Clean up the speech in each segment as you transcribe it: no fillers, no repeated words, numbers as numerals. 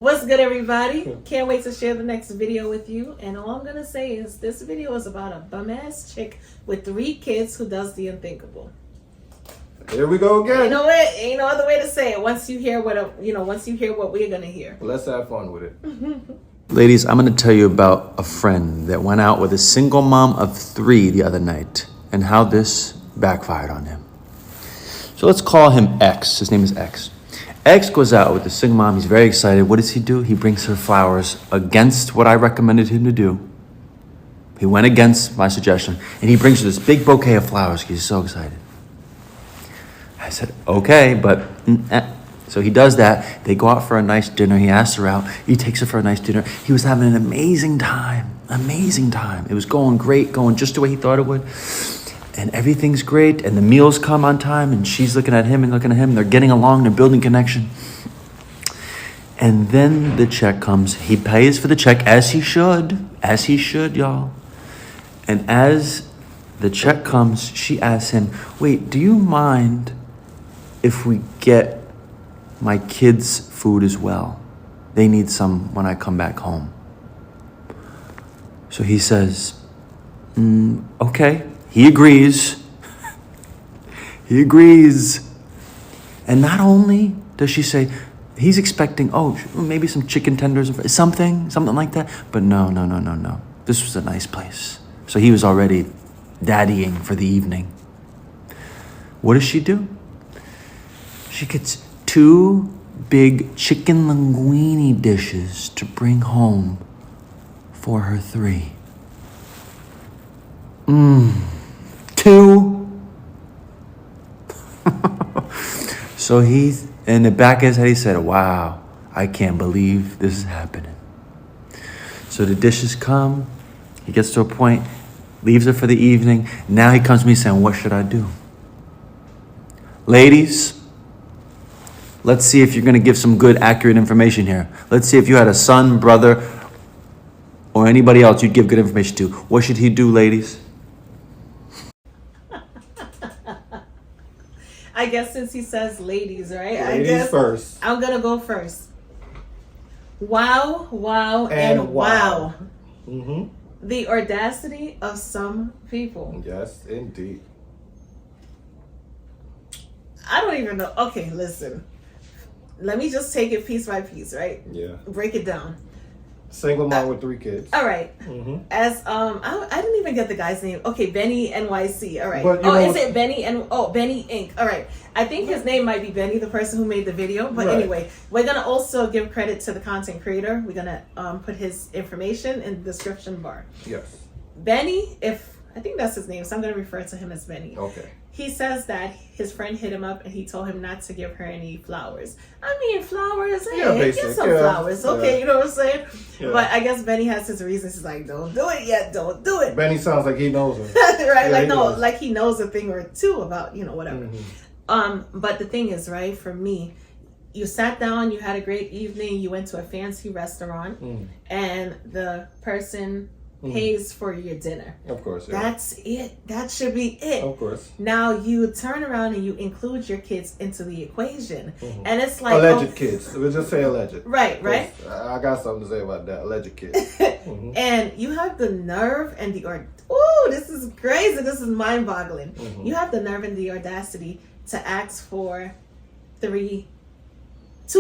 What's good, everybody? Can't wait to share the next video with you. And all I'm gonna say is this video is about a bum-ass chick with 3 kids who does the unthinkable. Here we go again. You know what? Ain't no other way to say it. Once you hear what we're gonna hear. Let's have fun with it. Ladies, I'm going to tell you about a friend that went out with a single mom of 3 the other night and how this backfired on him. So let's call him X. His name is X. X goes out with the single mom. He's very excited. What does he do? He brings her flowers against what I recommended him to do. He went against my suggestion and he brings her this big bouquet of flowers. He's so excited. I said, okay, but... So he does that. They go out for a nice dinner. He asks her out. He takes her for a nice dinner. He was having an amazing time. Amazing time. It was going great, going just the way he thought it would. And everything's great. And the meals come on time. And she's looking at him and looking at him. They're getting along. They're building connection. And then the check comes. He pays for the check as he should. As he should, y'all. And as the check comes, she asks him, wait, do you mind if we get my kids' food as well? They need some when I come back home. So he says, okay. He agrees. He agrees. And not only does she say, he's expecting, maybe some chicken tenders, something like that. But no. This was a nice place. So he was already daddying for the evening. What does she do? She gets 2 big chicken linguine dishes to bring home for her 3. 2. So he, in the back of his head, he said, wow, I can't believe this is happening. So the dishes come. He gets to a point, leaves her for the evening. Now he comes to me saying, what should I do? Ladies, let's see if you're going to give some good, accurate information here. Let's see if you had a son, brother, or anybody else you'd give good information to. What should he do, ladies? I guess since he says ladies, right? Ladies first. I'm going to go first. Wow, and wow. Mm-hmm. The audacity of some people. Yes, indeed. I don't even know. Okay, listen. Let me just take it piece by piece, right? Yeah. Break it down. Single mom with 3 kids. All right. Mm-hmm. As I didn't even get the guy's name. Okay, Benny NYC. All right. But, is it Benny Benny Inc. All right. I think his name might be Benny, the person who made the video. But anyway, we're gonna also give credit to the content creator. We're gonna put his information in the description bar. Yes. Benny, I think that's his name, so I'm gonna refer to him as Benny. Okay. He says that his friend hit him up and he told him not to give her any flowers. I mean, flowers, hey, get some flowers, okay, you know what I'm saying? Yeah. But I guess Benny has his reasons. He's like, don't do it yet, don't do it. Benny sounds like he knows her. Right, yeah, like he knows a thing or two about, whatever. Mm-hmm. But the thing is, right, for me, you sat down, you had a great evening, you went to a fancy restaurant, and the person pays for your dinner. Of course, yeah. That's it. That should be it. Of course. Now you turn around and you include your kids into the equation. And it's like... Alleged kids. We'll just say alleged. Right. I got something to say about that. Alleged kids. And you have the nerve and this is crazy. This is mind-boggling. You have the nerve and the audacity to ask for 2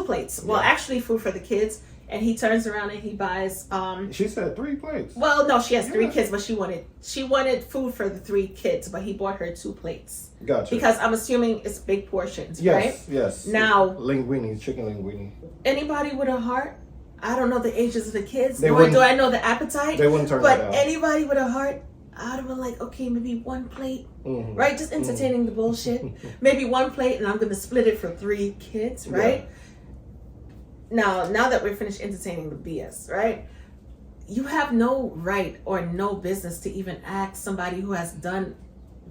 plates. Well, actually food for the kids. And he turns around and he buys she said 3 plates. Well, no, she has 3 kids, but she wanted food for the 3 kids, but he bought her 2 plates. Gotcha. Because I'm assuming it's big portions, right? Yes. Now, linguine, chicken linguine. Anybody with a heart, I don't know the ages of the kids, do I know the appetite. They wouldn't turn that down. But anybody with a heart, I'd have been like, okay, maybe 1 plate, right? Just entertaining the bullshit. Maybe 1 plate, and I'm going to split it for 3 kids, right? Yeah. Now that we're finished entertaining the BS, right? You have no right or no business to even ask somebody who has done,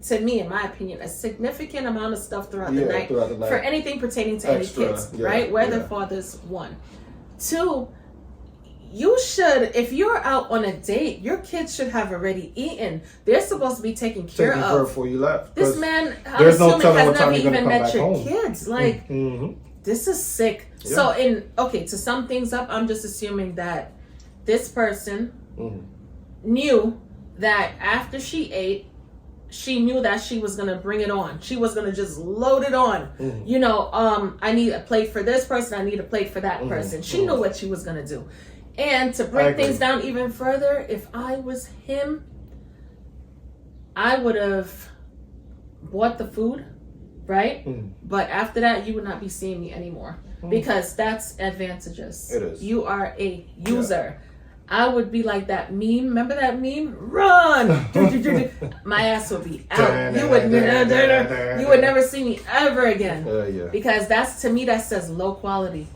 to me, in my opinion, a significant amount of stuff throughout the night for anything pertaining to any kids, right? Where their fathers, 1. 2, you should, if you're out on a date, your kids should have already eaten. They're supposed to be taken care of before you left. This man, I'm assuming, has never even met your kids. Like, This is sick. Yeah. So to sum things up, I'm just assuming that this person knew that after she ate, she knew that she was gonna bring it on. She was gonna just load it on. You know, I need a plate for this person. I need a plate for that person. She knew what she was gonna do. And to break things down even further, if I was him, I would have bought the food, right? But after that, you would not be seeing me anymore because that's advantageous. It is. You are a user. I would be like that meme. Remember that meme? Run! My ass would be out. You would never see me ever again. Because to me, that says low quality.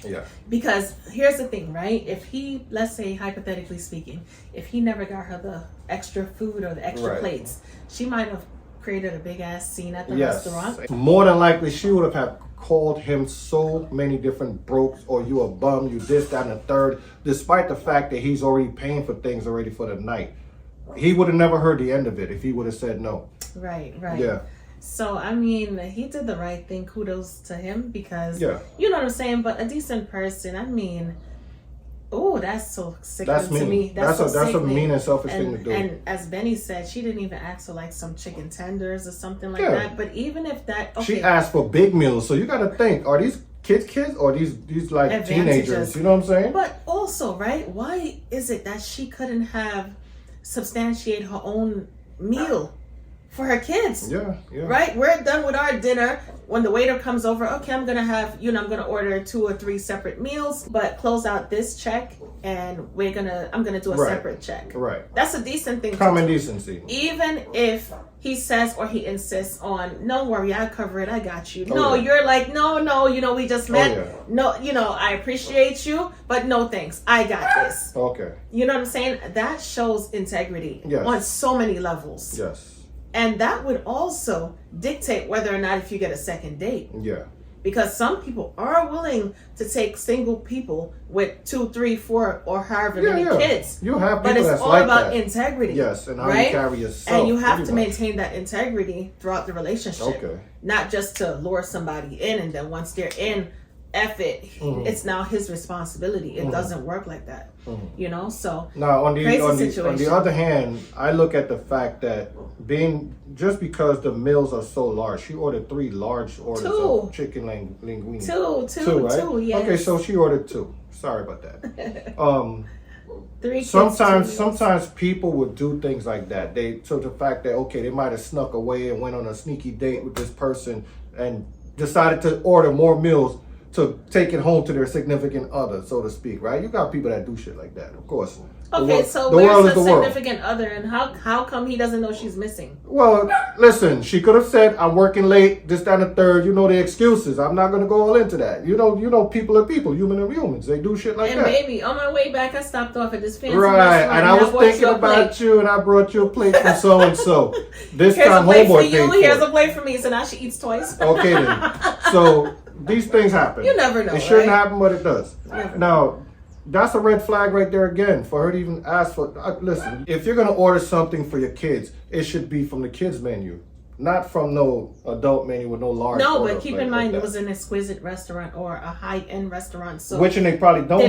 Yeah. Because here's the thing, right? If he, let's say, hypothetically speaking, if he never got her the extra food or the extra plates, she might have created a big ass scene at the restaurant. More than likely, she would have called him so many different brokes, or you a bum, you this, that, and the third, despite the fact that he's already paying for things already for the night. He would have never heard the end of it if he would have said no. Right. Yeah. So, I mean, he did the right thing. Kudos to him because, you know what I'm saying? But a decent person, I mean, that's so sick to mean. me. That's a mean and selfish thing to do. And as Benny said, she didn't even ask for like some chicken tenders or something like that. But even if that, she asked for big meals. So you got to think: are these kids or these like teenagers? You know what I'm saying? But also, right? Why is it that she couldn't have substantiate her own meal for her kids? Yeah. Right? We're done with our dinner. When the waiter comes over, okay, I'm gonna have, I'm gonna order 2 or 3 separate meals, but close out this check and I'm gonna do a separate check. Right. That's a decent thing. Common decency. Even if he says or he insists on, don't worry, I cover it, I got you. Oh, you're like, no, we just met. No, I appreciate you, but no thanks. I got this. Okay. You know what I'm saying? That shows integrity on so many levels. Yes. And that would also dictate whether or not if you get a second date. Yeah. Because some people are willing to take single people with 2, 3, 4, or however many kids. You have people but it's that's all like about that. integrity. Yes, and how right? you carry yourself. And you have to maintain that integrity throughout the relationship. Okay. Not just to lure somebody in and then once they're in, F it. It's now his responsibility. It doesn't work like that. So now on the other hand, I look at the fact that just because the meals are so large, she ordered 3 large orders of chicken linguine. Two, right? 2, yes. Okay, so she ordered 2. Sorry about that. 3 kids, sometimes people would do things like that. So the fact that they might have snuck away and went on a sneaky date with this person and decided to order more meals to take it home to their significant other, so to speak, right? You got people that do shit like that, of course. Okay, so where's the significant other, and how come he doesn't know she's missing? Well, listen, she could have said, I'm working late, this, that, and the third. You know the excuses. I'm not going to go all into that. You know, people are people, human are humans. They do shit like that. And baby, on my way back, I stopped off at this fancy restaurant. And I was thinking about you, and I brought you a plate from so-and-so. This time, homeboy paid for it. Here's a plate for me, so now she eats twice. Okay, then. So these things happen. You never know. It shouldn't happen, but it does. Now, that's a red flag right there again for her to even ask for. Listen, if you're gonna order something for your kids, it should be from the kids menu, not from no adult menu with no large. No, but keep in mind it was an exquisite restaurant or a high-end restaurant, so which and they probably don't. They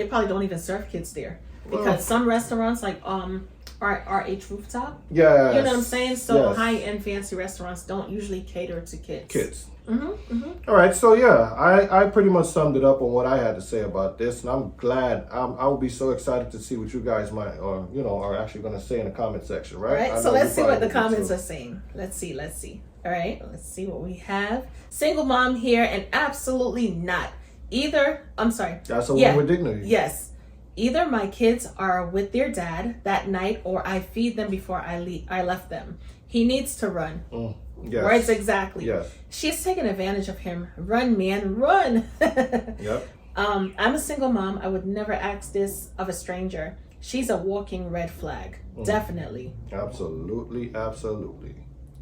probably don't even serve kids there because some restaurants like RH Rooftop. Yeah. You know what I'm saying? So high-end fancy restaurants don't usually cater to kids. All right, so I pretty much summed it up on what I had to say about this, and I'm glad. I will be so excited to see what you guys might, are actually going to say in the comment section, right? Right. So let's see what the comments are saying. Let's see. All right, let's see what we have. Single mom here, and absolutely not. That's a woman with dignity. Yes. Either my kids are with their dad that night, or I feed them before I left them. He needs to run. Yes. Words exactly. Yes. She's taking advantage of him. Run, man, run. Yep. I'm a single mom. I would never ask this of a stranger. She's a walking red flag. Definitely. Absolutely.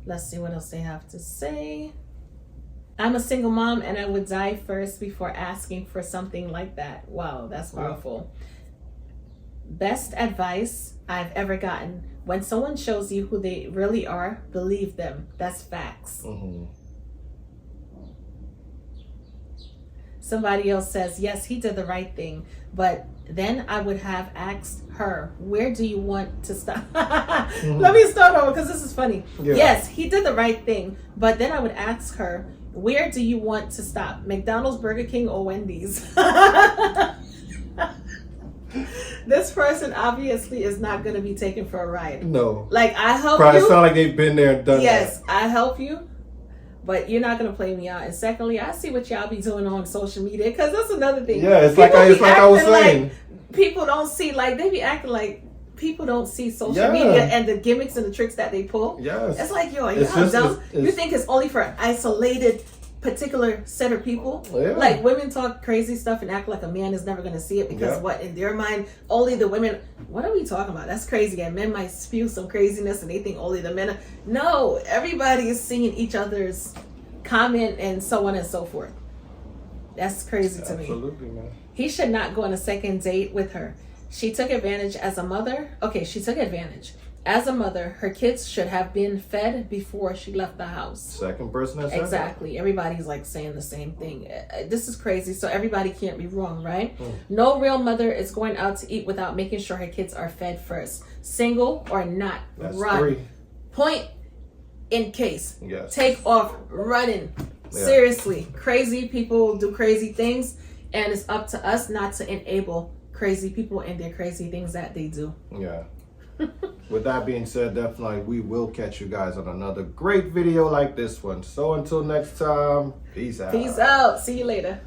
Let's see what else they have to say. I'm a single mom and I would die first before asking for something like that. Wow, that's powerful. Best advice I've ever gotten. When someone shows you who they really are, believe them. That's facts. Somebody else says, yes, he did the right thing, but then I would have asked her, where do you want to stop? Let me start over because this is funny. Yeah. Yes, he did the right thing, but then I would ask her, where do you want to stop? McDonald's, Burger King, or Wendy's? This person obviously is not going to be taken for a ride. No. Like, I help Probably you. Sound like they've been there and done yes, that. I help you, but you're not going to play me out. And secondly, I see what y'all be doing on social media, because that's another thing. Yeah, it's like I was saying. Like, people don't see, like, they be acting like people don't see social media and the gimmicks and the tricks that they pull. Yes. It's like, yo, you think it's only for an isolated particular set of people. Yeah. Like, women talk crazy stuff and act like a man is never going to see it because what, in their mind, only the women, what are we talking about? That's crazy. And men might spew some craziness and they think only the men are. No, everybody is seeing each other's comment and so on and so forth. That's crazy to me. Absolutely, man. He should not go on a second date with her. She took advantage as a mother. Okay, she took advantage. As a mother, her kids should have been fed before she left the house. Second person that said exactly. Everybody's like saying the same thing. This is crazy. So everybody can't be wrong, right? No real mother is going out to eat without making sure her kids are fed first. Single or not, That's run. 3. Point in case. Yes. Take off running. Yeah. Seriously. Crazy people do crazy things, and it's up to us not to enable crazy people and their crazy things that they do. Yeah. With that being said, definitely we will catch you guys on another great video like this one. So until next time, peace out. Peace out. See you later.